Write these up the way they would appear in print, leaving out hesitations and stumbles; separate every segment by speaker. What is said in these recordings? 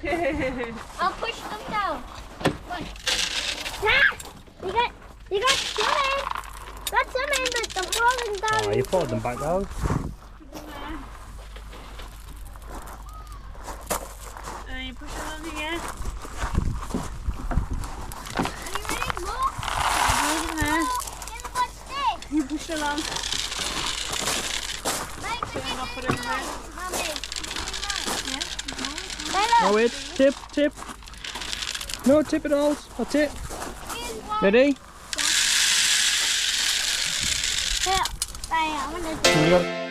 Speaker 1: I'll push them down. You got some in. Got some in, but they're falling down.
Speaker 2: Oh, you pulled them back though.
Speaker 3: You push along here.
Speaker 1: Are you ready? More?
Speaker 3: Hold them there.
Speaker 1: And what's this?
Speaker 3: You push along.
Speaker 1: Mike,
Speaker 3: Put them up, put them there.
Speaker 1: Mommy.
Speaker 2: Oh wait, tip, tip. No, tip it all. That's it. Ready?
Speaker 1: Here, I'm gonna do
Speaker 2: You got it.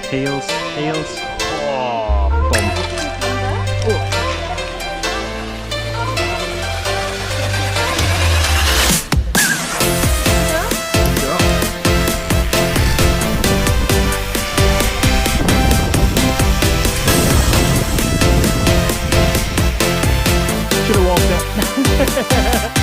Speaker 2: Heels, heels. Oh, bump. Oh. Should have walked it.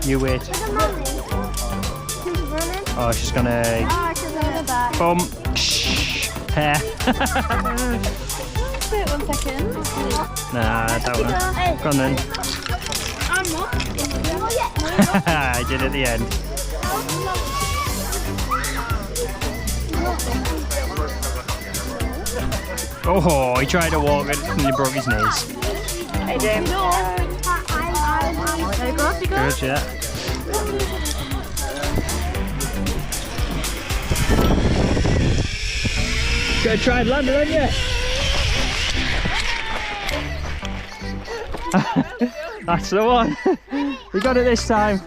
Speaker 2: You wait.
Speaker 1: Look at Mommy. She's running.
Speaker 2: Oh, she's gonna.
Speaker 1: Oh, she's on the back.
Speaker 2: Boom. Shh. Hair.
Speaker 3: Wait 1 second.
Speaker 2: Nah, I don't know. Go on then.
Speaker 3: I'm not.
Speaker 1: Oh, yeah.
Speaker 2: I did at the end. Oh, he tried to walk it and he broke his knees.
Speaker 3: Hey, Jim. There you go, off you go.
Speaker 2: Good, yeah. Gotta try and land it, haven't you? That's the one. You got it this time.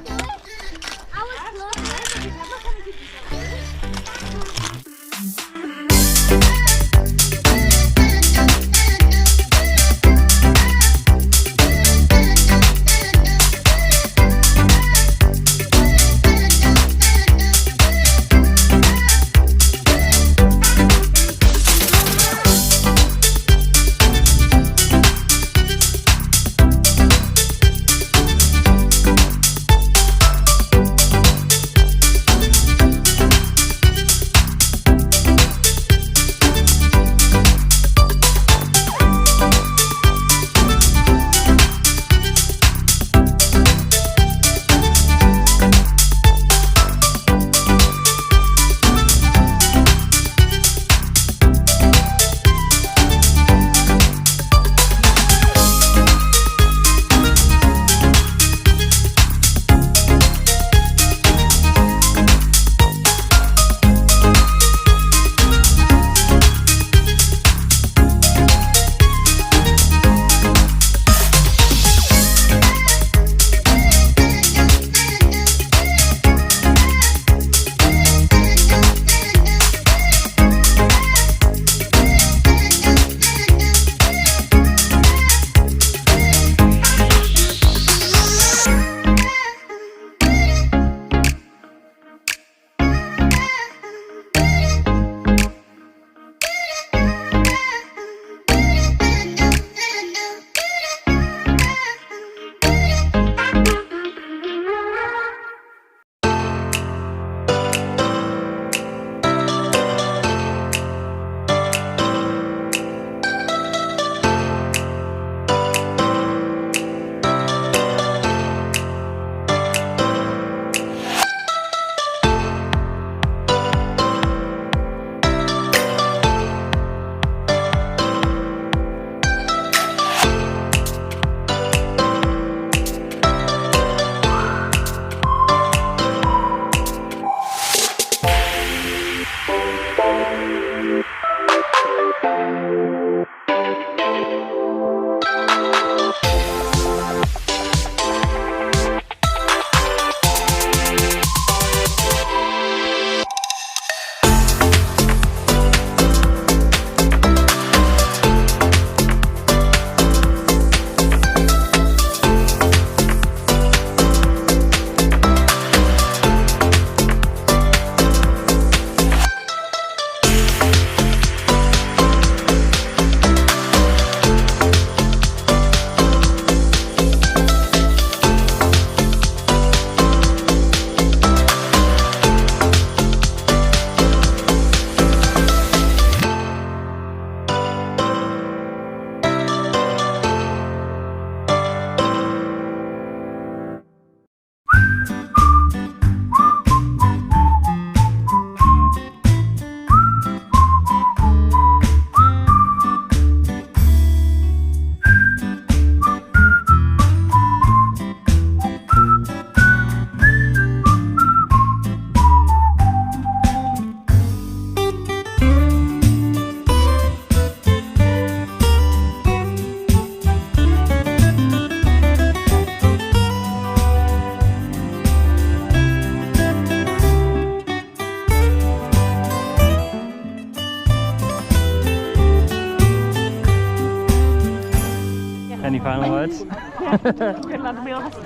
Speaker 2: Any final words?
Speaker 3: Good lad, to be honest.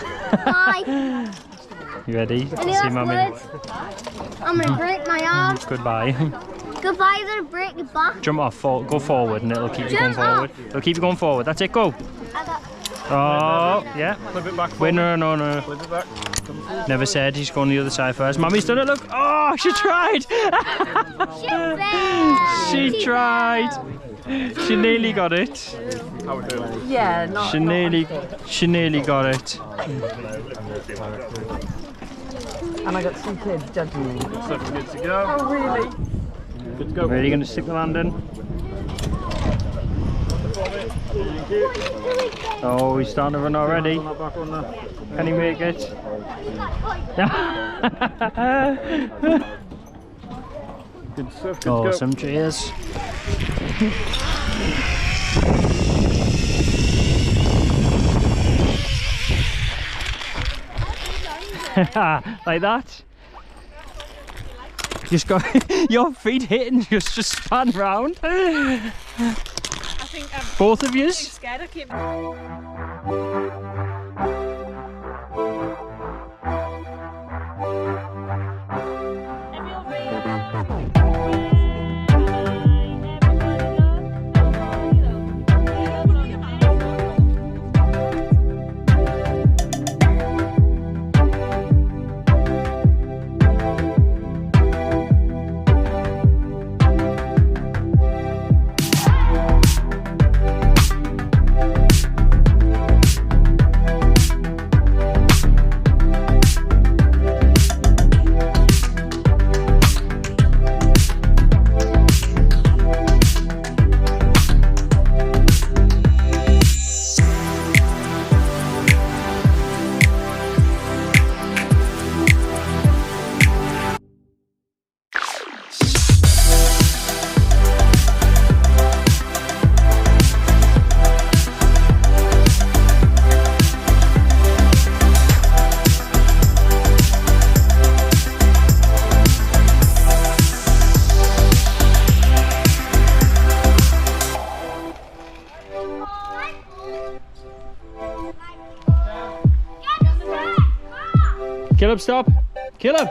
Speaker 1: Bye.
Speaker 2: You ready?
Speaker 1: Any
Speaker 2: See
Speaker 1: last
Speaker 2: Mummy.
Speaker 1: words? I'm gonna break my arm.
Speaker 2: Goodbye.
Speaker 1: Goodbye, you're gonna break your back.
Speaker 2: Jump off, go forward and it'll keep you going
Speaker 1: Jump off.
Speaker 2: forward. It'll keep you going forward. That's it, go.
Speaker 1: I got
Speaker 2: Oh, yeah.
Speaker 4: Flip it back.
Speaker 2: Winner, no.
Speaker 4: Flip it back.
Speaker 2: Never said he's going the other side first. Mummy's done it, look. Oh, she tried. She tried. She nearly got it.
Speaker 4: How we doing?
Speaker 3: Yeah, not.
Speaker 2: She nearly got it.
Speaker 3: And I got some kids judging me.
Speaker 4: So good to go.
Speaker 3: Oh, really?
Speaker 4: Good to go.
Speaker 2: Really going to stick the landing? Oh, he's starting to run already. Can he make it?
Speaker 4: Good stuff. Good
Speaker 2: Oh,
Speaker 4: to go.
Speaker 2: some cheers. Like that. Just go. Your feet hitting just span round.
Speaker 3: I think I'm
Speaker 2: Both of yous.
Speaker 3: scared of keep.
Speaker 2: Caleb, stop. Caleb.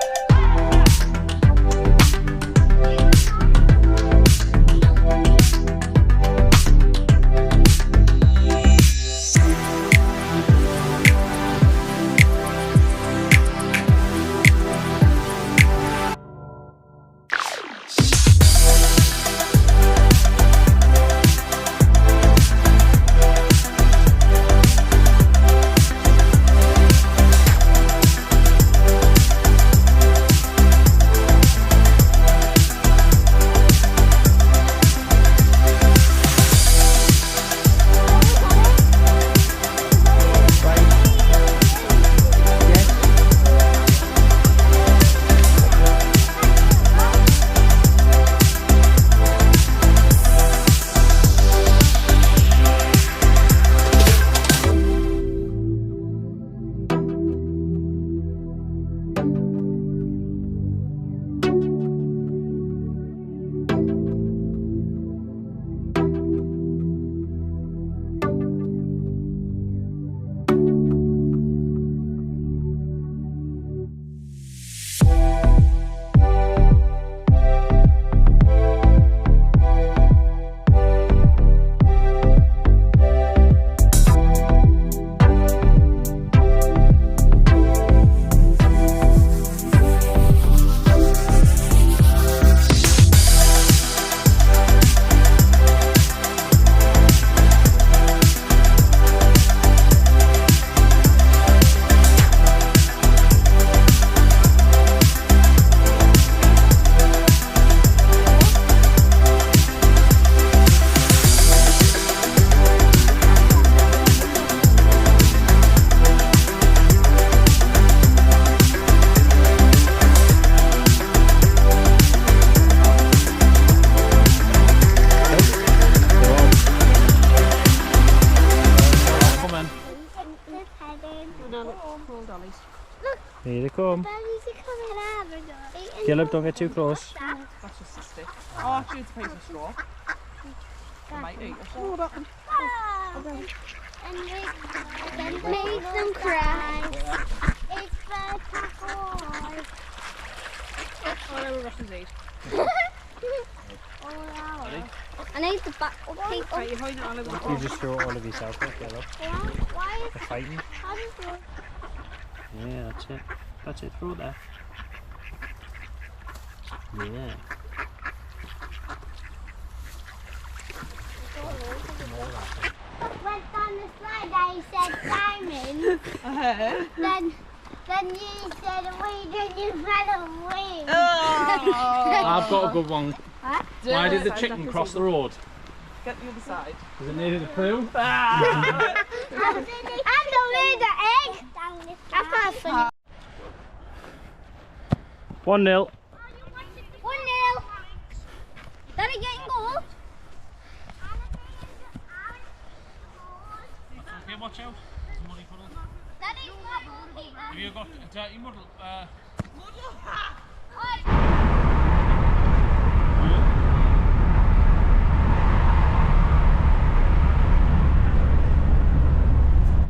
Speaker 2: Here they come. Caleb, don't get too close.
Speaker 3: That's just a stick. Oh, actually, it's a piece of straw. I might eat it. Oh, that one.
Speaker 1: And make them cry. It's better boy.
Speaker 3: Oh, they were Russian eat.
Speaker 1: Oh, I need the back up people.
Speaker 3: Right, you're holding it all over the
Speaker 2: You just throw it all of yourself up there, look.
Speaker 1: Why is
Speaker 2: They're fighting.
Speaker 1: how does it?
Speaker 2: Yeah, that's it. That's it, throw it there. Yeah.
Speaker 1: Went down the slide, I said diamond. Then you said wait, then you fell away.
Speaker 2: I've got a good one.
Speaker 1: What?
Speaker 2: Why did the chicken cross the road?
Speaker 3: Get the other side.
Speaker 2: Because it needed a poo.
Speaker 1: And the little egg. That's not funny.
Speaker 2: 1-0.
Speaker 1: 1-0. Daddy getting goal.
Speaker 2: Okay, watch out. There's a muddy puddle.
Speaker 1: Daddy,
Speaker 2: Have you got a dirty muddle?
Speaker 1: oh,